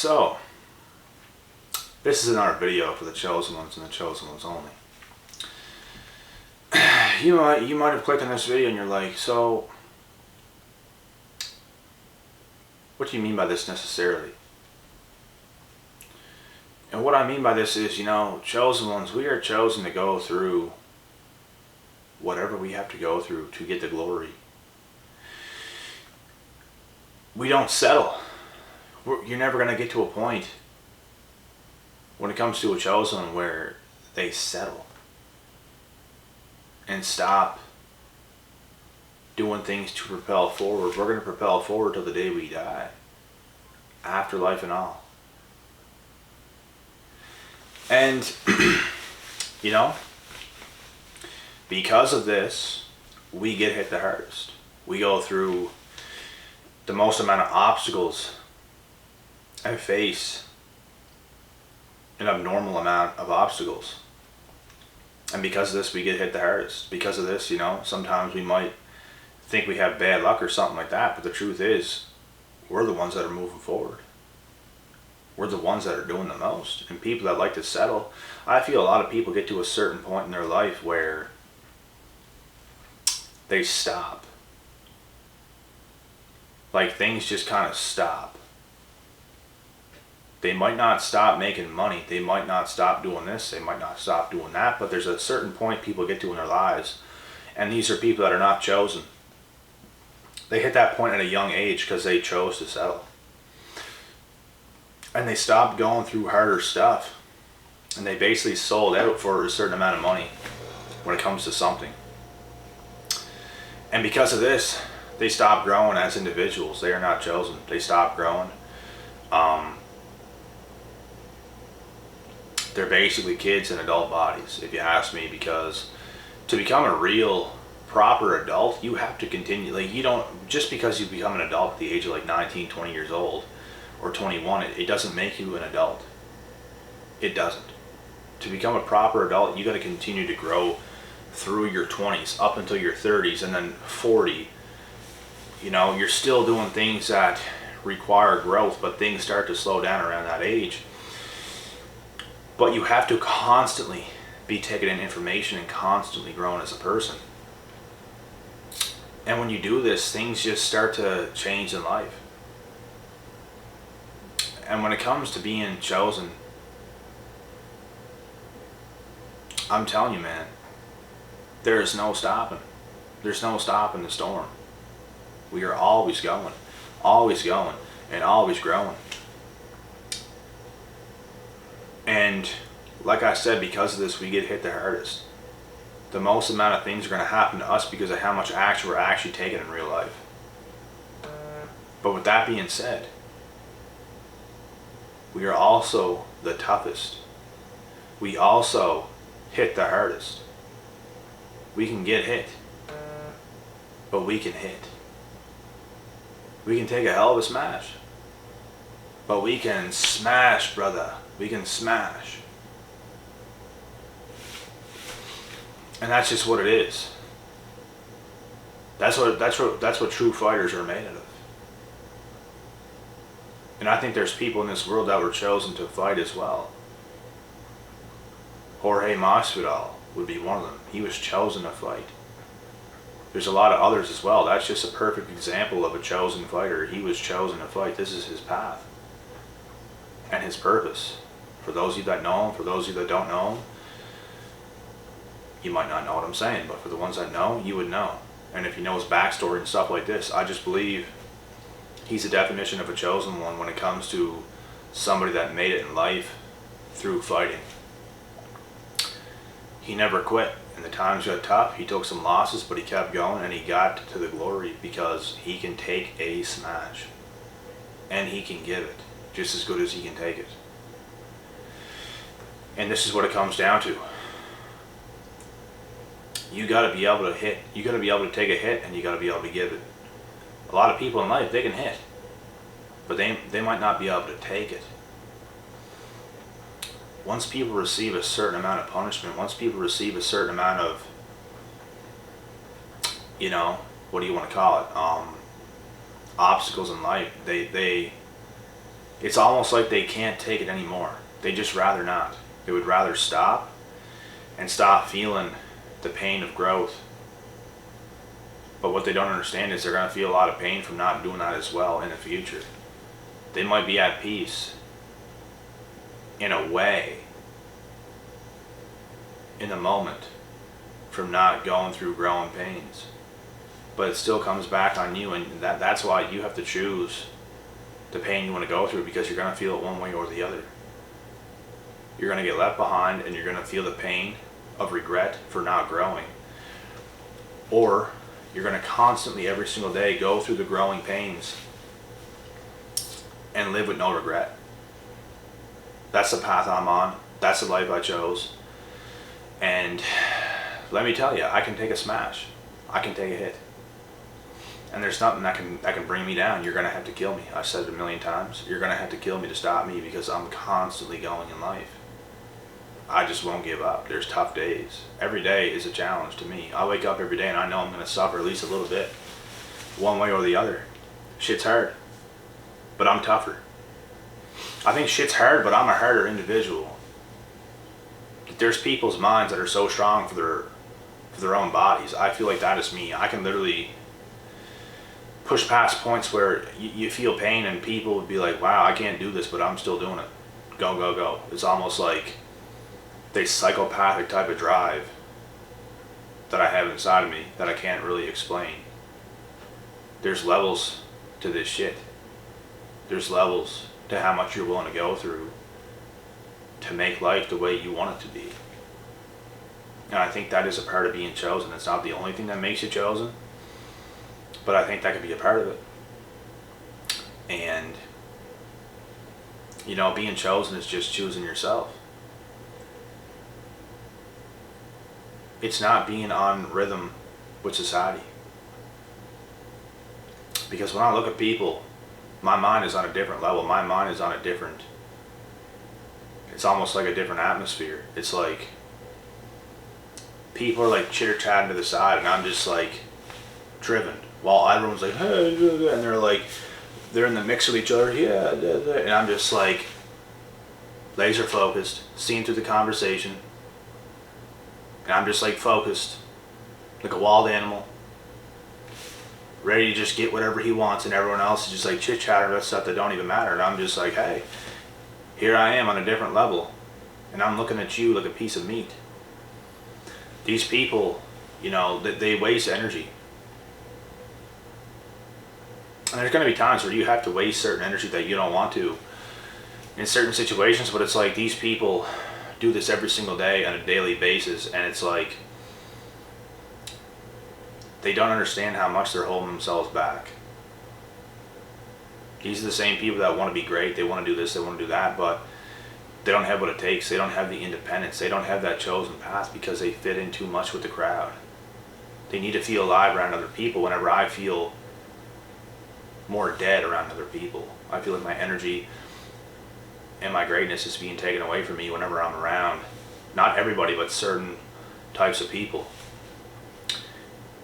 So, this is another video for the chosen ones and the chosen ones only. You might have clicked on this video and you're like, so, what do you mean by this necessarily? And what I mean by this is, chosen ones, we are chosen to go through whatever we have to go through to get the glory. We don't settle. You're never going to get to a point when it comes to a chosen where they settle and stop doing things to propel forward. We're going to propel forward till the day we die, afterlife and all. And because of this, we get hit the hardest. We go through the most amount of obstacles and face an abnormal amount of obstacles. And because of this, we get hit the hardest. Because of this, sometimes we might think we have bad luck or something like that, but the truth is, we're the ones that are moving forward. We're the ones that are doing the most. And people that like to settle, I feel a lot of people get to a certain point in their life where they stop. Like things just kind of stop. They might not stop making money. They might not stop doing this. They might not stop doing that. But there's a certain point people get to in their lives. And these are people that are not chosen. They hit that point at a young age because they chose to settle. And they stopped going through harder stuff. And they basically sold out for a certain amount of money when it comes to something. And because of this, they stop growing as individuals. They are not chosen. They stop growing. They're basically kids in adult bodies, if you ask me, because to become a real, proper adult, you have to continue. Like, you don't, just because you become an adult at the age of like 19, 20 years old, or 21, it doesn't make you an adult. It doesn't. To become a proper adult, you got to continue to grow through your 20s, up until your 30s, and then 40. You're still doing things that require growth, but things start to slow down around that age. But you have to constantly be taking in information and constantly growing as a person. And when you do this, things just start to change in life. And when it comes to being chosen, I'm telling you, man, there is no stopping. There's no stopping the storm. We are always going, and always growing. And like I said, because of this, we get hit the hardest. The most amount of things are going to happen to us because of how much action we're actually taking in real life. But with that being said, we are also the toughest. We also hit the hardest. We can get hit, but we can hit. We can take a hell of a smash, but we can smash, brother. We can smash. And that's just what it is. That's what true fighters are made of. And I think there's people in this world that were chosen to fight as well. Jorge Masvidal would be one of them. He was chosen to fight. There's a lot of others as well. That's just a perfect example of a chosen fighter. He was chosen to fight. This is his path and his purpose. For those of you that know him, for those of you that don't know him, you might not know what I'm saying, but for the ones that know, you would know. And if you know his backstory and stuff like this, I just believe he's the definition of a chosen one when it comes to somebody that made it in life through fighting. He never quit. And the times got tough. He took some losses, but he kept going, and he got to the glory because he can take a smash. And he can give it just as good as he can take it. And this is what it comes down to. You got to be able to hit. You got to be able to take a hit, and you got to be able to give it. A lot of people in life, they can hit, but they might not be able to take it. Once people receive a certain amount of punishment, once people receive a certain amount of, what do you want to call it? Obstacles in life, it's almost like they can't take it anymore. They just rather not. They would rather stop and stop feeling the pain of growth. But what they don't understand is they're going to feel a lot of pain from not doing that as well in the future. They might be at peace in a way in the moment from not going through growing pains. But it still comes back on you, and that's why you have to choose the pain you want to go through, because you're going to feel it one way or the other. You're going to get left behind, and you're going to feel the pain of regret for not growing. Or you're going to constantly, every single day, go through the growing pains and live with no regret. That's the path I'm on. That's the life I chose. And let me tell you, I can take a smash. I can take a hit. And there's nothing that can bring me down. You're going to have to kill me. I've said it a million times. You're going to have to kill me to stop me, because I'm constantly going in life. I just won't give up. There's tough days. Every day is a challenge to me. I wake up every day and I know I'm going to suffer at least a little bit, one way or the other. Shit's hard, but I'm tougher. I think shit's hard, but I'm a harder individual. There's people's minds that are so strong for their own bodies. I feel like that is me. I can literally push past points where you feel pain and people would be like, wow, I can't do this, but I'm still doing it. Go, go, go. It's almost like the psychopathic type of drive that I have inside of me that I can't really explain. There's levels to this shit. There's levels to how much you're willing to go through to make life the way you want it to be. And I think that is a part of being chosen. It's not the only thing that makes you chosen, but I think that could be a part of it. And, you know, being chosen is just choosing yourself. It's not being on rhythm with society. Because when I look at people, my mind is on a different level. My mind is on a different, it's almost like a different atmosphere. It's like people are like chitter-chatting to the side, and I'm just like driven, while everyone's like, hey, and they're in the mix with each other, yeah, and I'm just like laser focused, seeing through the conversation, and I'm just like focused, like a wild animal, ready to just get whatever he wants, and everyone else is just like chit-chatter about stuff that don't even matter, and I'm just like, hey, here I am on a different level, and I'm looking at you like a piece of meat. These people, you know, they waste energy. And there's going to be times where you have to waste certain energy that you don't want to in certain situations, but it's like these people do this every single day on a daily basis, and it's like they don't understand how much they're holding themselves back. These are the same people that want to be great, they want to do this, they want to do that, but they don't have what it takes. They don't have the independence. They don't have that chosen path because they fit in too much with the crowd. They need to feel alive around other people. Whenever I feel more dead around other people, I feel like my energy and my greatness is being taken away from me whenever I'm around, not everybody, but certain types of people.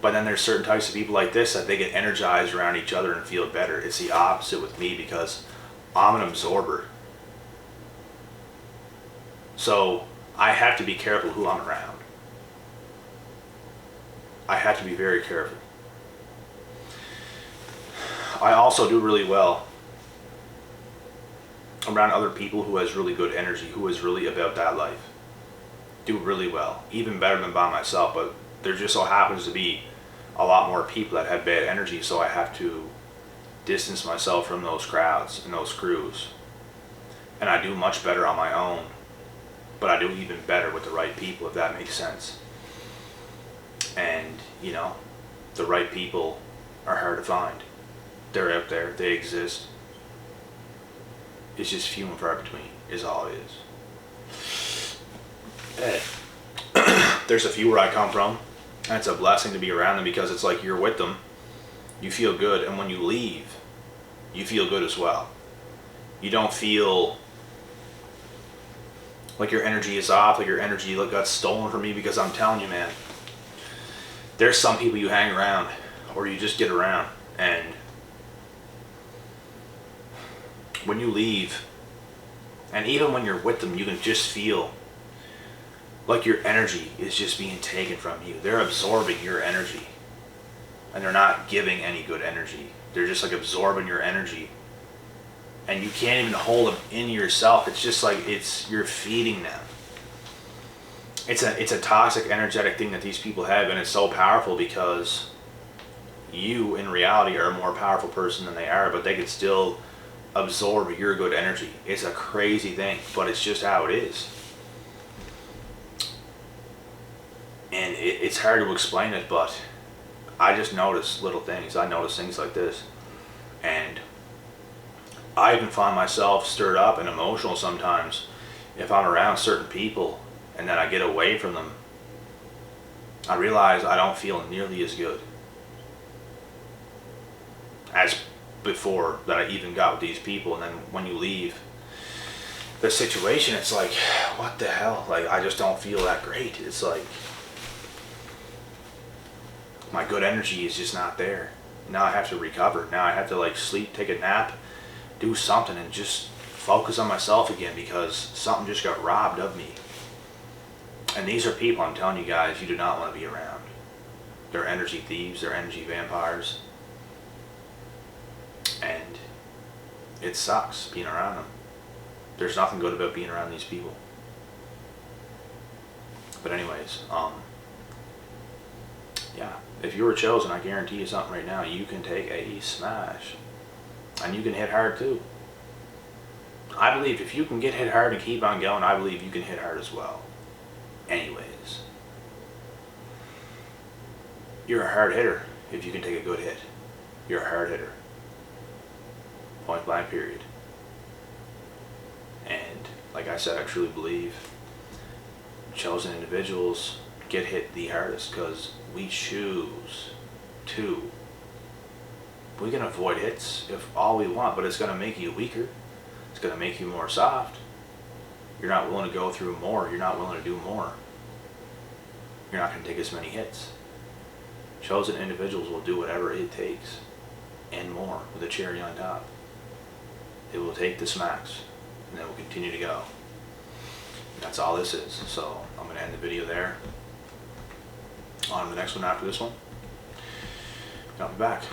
But then there's certain types of people like this that they get energized around each other and feel better. It's the opposite with me, because I'm an absorber. So I have to be careful who I'm around. I have to be very careful. I also do really well around other people who has really good energy, who is really about that life. Do really well, even better than by myself, but there just so happens to be a lot more people that have bad energy, so I have to distance myself from those crowds and those crews. And I do much better on my own, but I do even better with the right people, if that makes sense. And, you know, the right people are hard to find. They're out there, they exist. It's just few and far between, is all it is. There's a few where I come from, and it's a blessing to be around them, because it's like you're with them, you feel good, and when you leave, you feel good as well. You don't feel like your energy is off, like your energy got stolen from me, because I'm telling you, man, there's some people you hang around, or you just get around, and when you leave, and even when you're with them, you can just feel like your energy is just being taken from you. They're absorbing your energy, and they're not giving any good energy. They're just like absorbing your energy, and you can't even hold them in yourself. It's just like you're feeding them. It's a toxic, energetic thing that these people have, and it's so powerful because you, in reality, are a more powerful person than they are, but they can still absorb your good energy. It's a crazy thing, but it's just how it is. And it's hard to explain it, but I just notice little things. I notice things like this. And I even find myself stirred up and emotional sometimes if I'm around certain people and then I get away from them. I realize I don't feel nearly as good as before that I even got with these people. And then when you leave the situation, it's like, what the hell? Like, I just don't feel that great. It's like my good energy is just not there. Now I have to recover. Now I have to like sleep, take a nap, do something, and just focus on myself again, because something just got robbed of me. And these are people, I'm telling you guys, you do not want to be around. They're energy thieves, they're energy vampires. And it sucks being around them. There's nothing good about being around these people. But anyways, yeah, if you were chosen, I guarantee you something right now, you can take a smash. And you can hit hard too. I believe if you can get hit hard and keep on going, I believe you can hit hard as well. Anyways, you're a hard hitter if you can take a good hit. You're a hard hitter. Point blank, period. And like I said, I truly believe chosen individuals get hit the hardest because we choose to. We can avoid hits if all we want, but it's going to make you weaker. It's going to make you more soft. You're not willing to go through more. You're not willing to do more. You're not going to take as many hits. Chosen individuals will do whatever it takes and more with a cherry on top. They will take the smacks and they will continue to go. That's all this is. So I'm going to end the video there. On to the next one after this one. I'll be back.